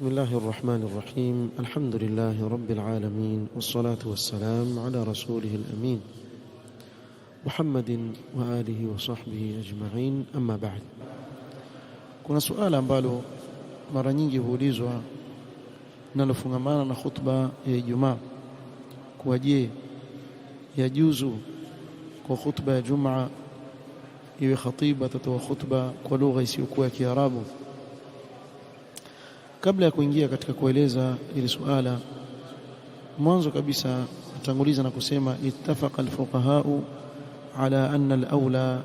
بسم الله الرحمن الرحيم. الحمد لله رب العالمين، والصلاة والسلام على رسوله الأمين محمد وآله وصحبه أجمعين. أما بعد, kuna suala ambalo mara nyingi huulizwa linalofungamana na khutba ya Ijumaa, kwa je, yajuzu kwa khutba ya Jumaa iwe khatiba atatoa khutba kwa lugha isiyokuwa ya Kiarabu? Kabla ya kuingia katika kueleza hili suala, mwanzo kabisa natanguliza na kusema ittafaqa alfuqaha'u ala anna al-awla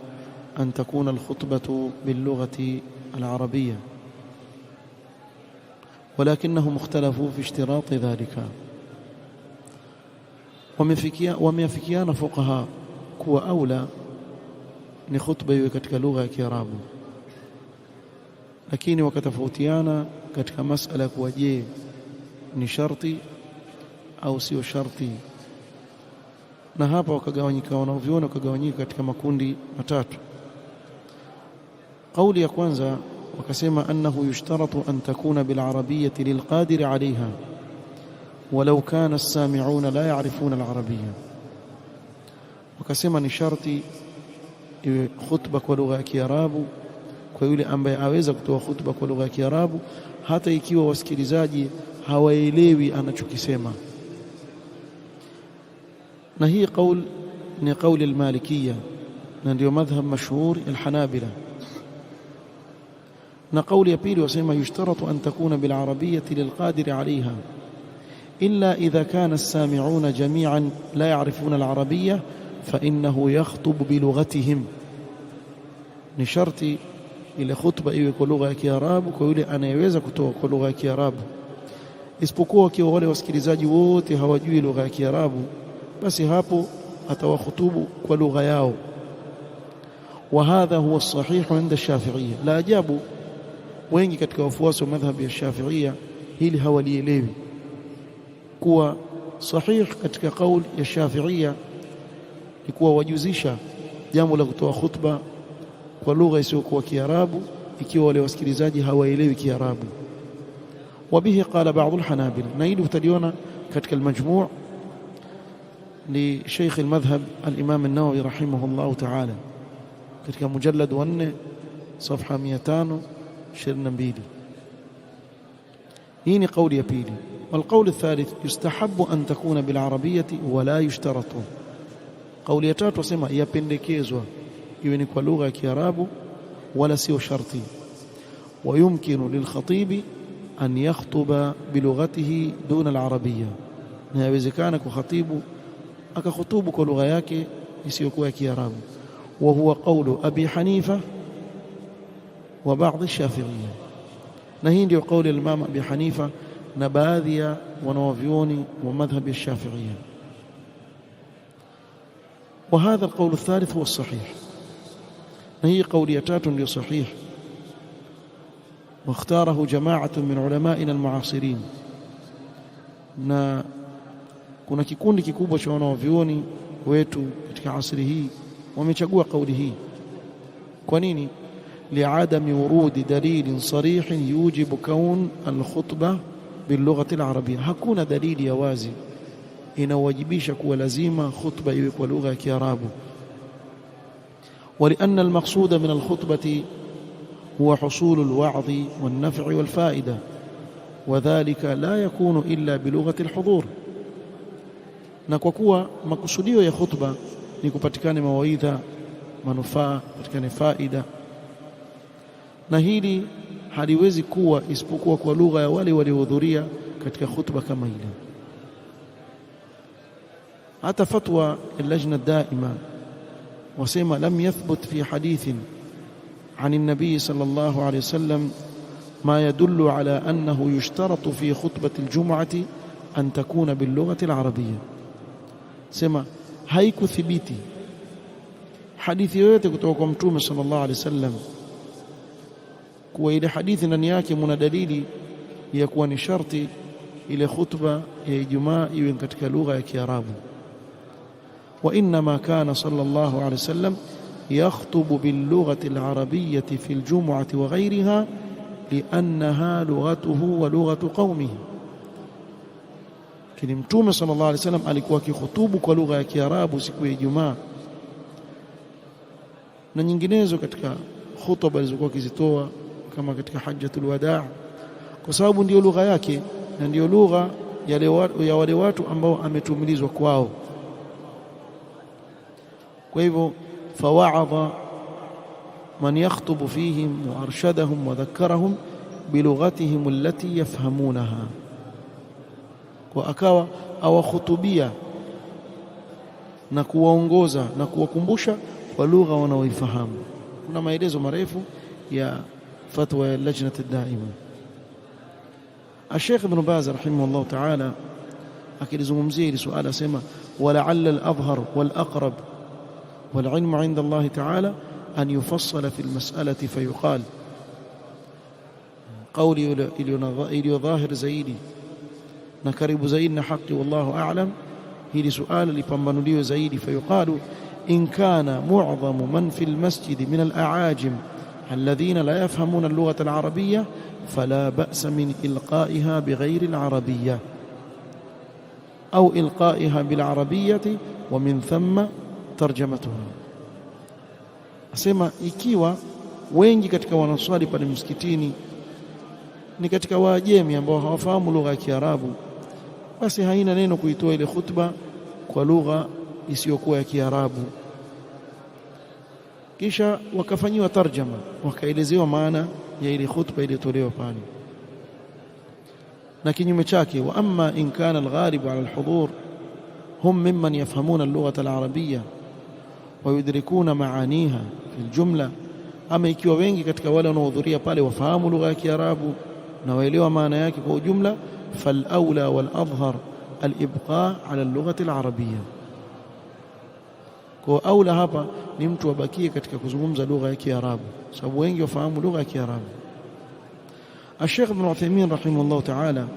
an takuna al-khutbatu bil-lughati al-arabiyyah, ولكنهم اختلفوا في اشتراط ذلك. wameafikiana fuqaha kuwa aula ni khutba iwe katika lugha ya Kiarabu, lakini wakatofautiana katika masala kuwa je, ni sharti au sio sharti. Na hapa wakagawanyika, wanaoviona wakagawanyika katika makundi matatu. Kauli ya kwanza wakasema annahu yushtaratu an takuna bil arabiyyati lil qadir 'alayha walau kana as-sami'una la ya'rifuna al-arabiyya. Wakasema ni sharti iwe khutba kwa lugha ya Kiarabu kwa yule ambaye aweza kutoa khutba kwa lugha ya Kiarabu hata ikiwa wasikilizaji hawaelewi anachokisema. Na hii kauli ni kauli al-Malikiyya, na ndio madhhab mashhur al-Hanabila. Na kauli ya pili wasema yushtaratu an takuna bil arabiyyati lil qadir 'alayha illa idha kana as-sami'una jami'an la ya'rifuna al-arabiyya fa innahu yakhutubu bi lughatihim. Ni sharti ile khutba iwe kwa lugha ya Kiarabu kwa yule anayeweza kutoa kwa lugha ya Kiarabu, isipokuwa wakiwa wale wasikilizaji wote hawajui lugha ya Kiarabu, basi hapo atawakhutubu kwa lugha yao. Wa hadha huwa as-sahih 'inda ash-Shafi'iyya. La ajabu wengi katika wafuasi wa madhhabi ya Shafi'iyya hili hawalielewi, kuwa sahih katika kauli ya Shafi'iyya ni kuwa wajuzisha jambo la kutoa khutba kwa lugha isiyokuwa Kiarabu ikiwa wale wasikilizaji hawaelewi Kiarabu. Wabihi qala ba'd al-Hanabila, na hili utaliona katika al-Majmu' li Sheikh al-Madhhab al-Imam an-Nawawi rahimahullah ta'ala katika mujallad 4 صفحه 522. hii ni kauli ya pili. والقول الثالث يستحب أن تكون بالعربية ولا يشترط. قول ya tatu wasema yapendekezwa iwe ni kwa lugha ya Kiarabu wala sio sharti. ويمكن للخطيب أن يخطب بلغته دون العربية, na yawezekana kwa khatibu akakhutubu kwa lugha yake isiyokuwa ya Kiarabu. وهو قول أبي حنيفة وبعض الشافعية, na hii ndio kauli ya Imam Abi Hanifa na baadhi ya wanawavyuoni wa madhhabi ya Shafi'iyya. وهذا القول الثالث هو الصحيح, na hii kauli ya tatu ndio sahih. واختاره جماعة من علمائنا المعاصرين, na kuna kikundi kikubwa cha wanawavyuoni wetu katika asri hii wamechagua kauli hii. Kwa nini? لعدم ورود دليل صريح يوجب كون الخطبة باللغة العربية. hakuna dalili ya wazi inawajibisha kuwa lazima khutba iwe kwa lugha ya Kiarabu. ولأن المقصود من الخطبة هو حصول الوعظ والنفع والفائدة, وذلك لا يكون إلا بلغة الحضور. na kwa kuwa makusudio ya khutba ni kupatikane mawaidha, manufaa, kupatikane faida, na hili haliwezi kuwa isipokuwa kwa lugha ya wale waliohudhuria katika khutba kama ile. hata fatwa اللجنة الدائمة wasema lam yathbut fi hadithin عن النبي صلى الله عليه وسلم ما يدل على أنه يشترط في خطبة الجمعة أن تكون باللغة العربية. sema haikuthibiti hadithi yoyote kutoka kwa Mtume sallallahu alaihi wasallam kuwa ile hadithi ndani yake muna dalili ya kuwa ni sharti ile khutba ya Ijumaa iwe katika lugha ya Kiarabu. wa inma kana sallallahu alaihi wasallam يخطب باللغة العربية في الجمعة وغيرها لأنها لغته ولغة قومه. Kini Mtume sallallahu alaihi wasallam alikuwa akihutubu kwa lugha ya Kiarabu siku ya Ijumaa na nyinginezo katika hutuba alizokuwa akizitoa kama katika hajjatul wadaa, kwa sababu ndio lugha yake na ndio lugha ya wale watu ambao ametumilizwa kwao. Kwa hivyo fawa'adha man yakhtubu fihim wa arshadahum wa dhakkarahum bilughatihim allati yafhamunaha, kwa akawa awakhutubia na kuwaongoza na kuwakumbusha kwa lugha wanaoifahamu. Kuna maelezo marefu ya fatwa ya lajnat ad-daima. Sheikh Ibn Baz rahimahullah ta'ala akilizungumzia hili suala asema wala'alla al-adhhar wal-aqrab wal-'ilmu 'inda Allah ta'ala an yufassala fi al-mas'alati fayuqal, qawli iliyo dhahir zaidi na karibu zaidi na haki wallahu a'lam, hili suala lipambanuliwe zaidi. Fayuqalu in kana mu'dhamu man fi al-masjid min al-a'ajim alladhina la yafhamuna al-lughata al-arabiyyah فلا بأس من إلقائها بغير العربية أو إلقائها بالعربية ومن ثم ترجمتها. Asema ikiwa wengi katika wanaswali pale msikitini ni katika Waajemi ambao hawafahamu lugha ya Kiarabu, basi haina neno kuitoa ile khutba kwa lugha isiyokuwa ya Kiarabu, kisha wakafanyiwa tarjama, wakaelezewa maana ya ile khutba iliyotolewa pale. Na kinyume chake, wa amma in kana al-ghalib ala al-hudhur hum mimman yafhamuna al-lughata al-arabiyya wa yudrikuna maaniha fi al-jumla, ama ikiwa wengi katika wale wanaohudhuria pale wafahamu lugha ya Kiarabu na waelewa maana yake kwa ujumla, fal awla wal adhhar al-ibqa ala al-lughati al-arabiyya. Kwa aula hapa ni mtu abakie katika kuzungumza lugha ya Kiarabu, sababu wengi wafahamu lugha ya Kiarabu. Sheikh Ibn Uthaymeen rahimahullah ta'ala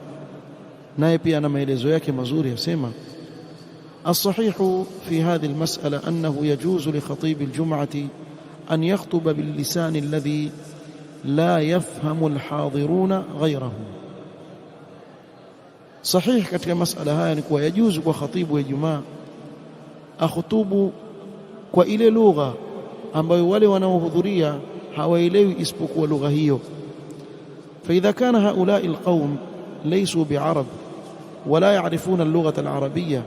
naye pia ana maelezo yake mazuri, yasema as-sahihu fi hadhihi al-mas'ala annahu yajuzu li khatib al-jum'ati an yakhutuba bil-lisan alladhi la yafhamu al-hadiruna ghayrahu. Sahih katika mas'ala haya ni kuwa yajuzu kwa khatibu wa Ijumaa akhutubu kwa ile lugha ambayo wale wanaohudhuria hawaelewi isipokuwa lugha hiyo. فإذا كان هؤلاء القوم ليسوا بعرب ولا يعرفون اللغة العربية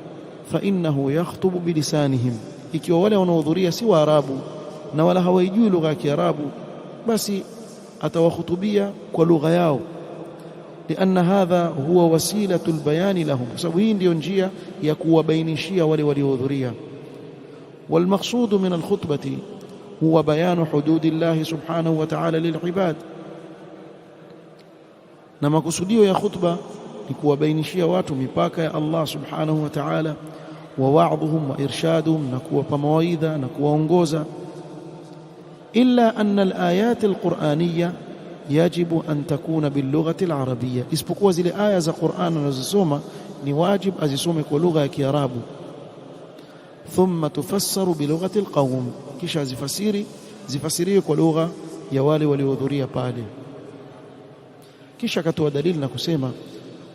فإنه يخطب بلسانهم. ikiwa wale wanaohudhuria si Waarabu na wala hawajui lugha ya Kiarabu, basi atawakhutubia kwa lugha yao, لأن هذا هو وسيلة البيان لهم, sababu hii ndio njia ya kuwabainishia wale waliohudhuria. والمقصود من الخطبة هو بيان حدود الله سبحانه وتعالى للعباد, na makusudio ya khutba ni kuwabainishia watu mipaka ya Allah subhanahu wa ta'ala, wa wa'dhuhum wa irshaduhum, na kuwapa mawaidha na kuwaongoza. illa anna al-ayat al-Qur'aniyya yajibu an takuna bil-lughati al-arabiyya, isipokuwa zile aya za Qur'an anazosoma ni wajib azisome kwa lugha ya Kiarabu. thumma tufassaru bilughati al-qawm, kisha zifasiriwe kwa lugha ya wale waliohudhuria pale. kisha akatoa dalili na kusema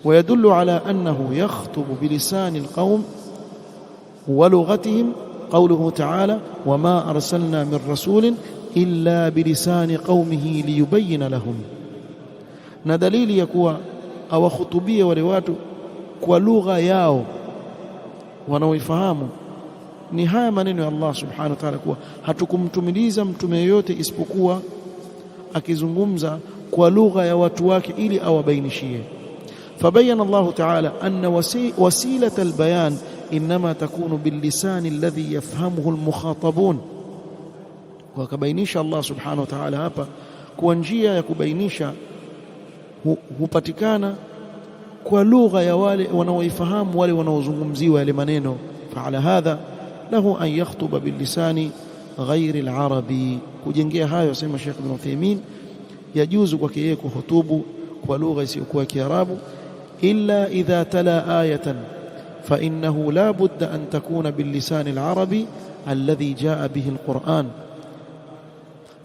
ويدل على أنه يخطب بلسان القوم ولغتهم قوله تعالى وما أرسلنا من رسول إلا بلسان قومه ليبين لهم. na dalili ya kuwa awakhutubia wale watu kwa lugha yao wanaoifahamu ni haya maneno ya Allah subhanahu wa ta'ala, kuwa hatukumtumiliza mtume yote isipokuwa akizungumza kwa lugha ya watu wake ili awabainishie. فبين الله تعالى أن وسيلة البيان إنما تكون باللسان الذي يفهمه المخاطبون. وكبينيش الله سبحانه وتعالى hapa kwa njia ya kubainisha hupatikana kwa lugha ya wale wanaoifahamu wale wanaozungumziwa yale maneno. فعلى هذا له أن يخطب باللسان غير العربي. kujengea hayo sema Sheikh Ibn Uthaymeen yajuzu kwake yeye kuhutubu kwa lugha isiyokuwa Kiarabu إلا إذا تلا آية فإنه لا بد أن تكون باللسان العربي الذي جاء به القرآن،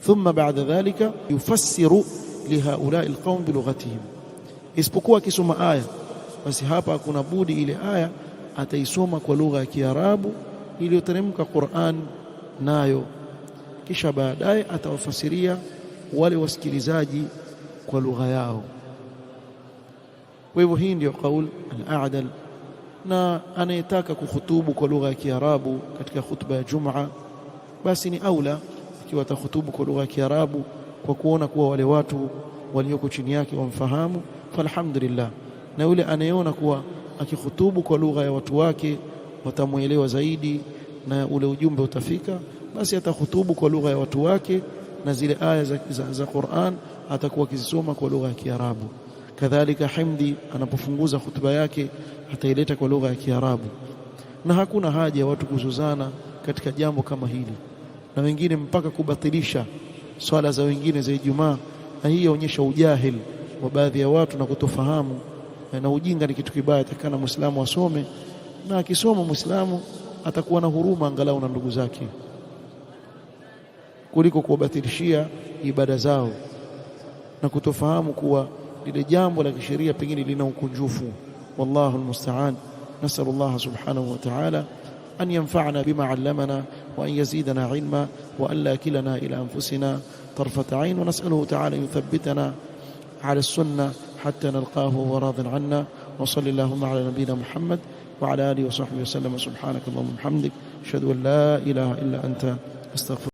ثم بعد ذلك يفسر lihaulai alqaum bilughatihim, isipokuwa akisoma aya, basi hapa hakuna budi ile aya ataisoma kwa lugha ya Kiarabu iliyoteremka Qur'an nayo, kisha baadaye atawafasiria wale wasikilizaji kwa lugha yao. Kwa hivyo hii ndio kauli al-a'dal. Na anayetaka kuhutubu kwa lugha ya Kiarabu katika khutba ya Jumaa, basi ni aula ikiwa atahutubu kwa lugha ya Kiarabu kwa kuona kuwa wale watu walioko chini yake wamfahamu, falhamdulillah. Na yule anayeona kuwa akihutubu kwa lugha ya watu wake watamuelewa zaidi na ule ujumbe utafika, basi atahutubu kwa lugha ya watu wake, na zile aya za Qur'an atakuwa akizisoma kwa lugha ya Kiarabu. Kadhalika Himdi anapofunguza hutuba yake ataileta kwa lugha ya Kiarabu. Na hakuna haja ya watu kuzuzana katika jambo kama hili, na wengine mpaka kubatilisha swala za wengine za Ijumaa, na hii yaonyesha ujahil wa baadhi ya watu na kutofahamu. Na ujinga ni kitu kibaya. Takana Muislamu asome, na akisoma Muislamu atakuwa na huruma angalau na ndugu zake, kuliko kuwabatilishia ibada zao na kutofahamu kuwa lile jambo la kisheria pengine lina ukunjufu. Wallahu almusta'an. Nasallallahu subhanahu wa ta'ala an yanfa'ana bima 'allamana wa an yazidana 'ilma wa an la kilana ila anfusina tarfata 'ain, wa nas'aluhu ta'ala yuthabbitana 'ala as-sunnah hatta nalqahu wa radin 'anna. Wa sallallahu 'ala nabiyyina Muhammad wa 'ala alihi wa sahbihi wa sallam. Subhanakallahumma wa bihamdik ashhadu an la ilaha illa anta astaghfiruka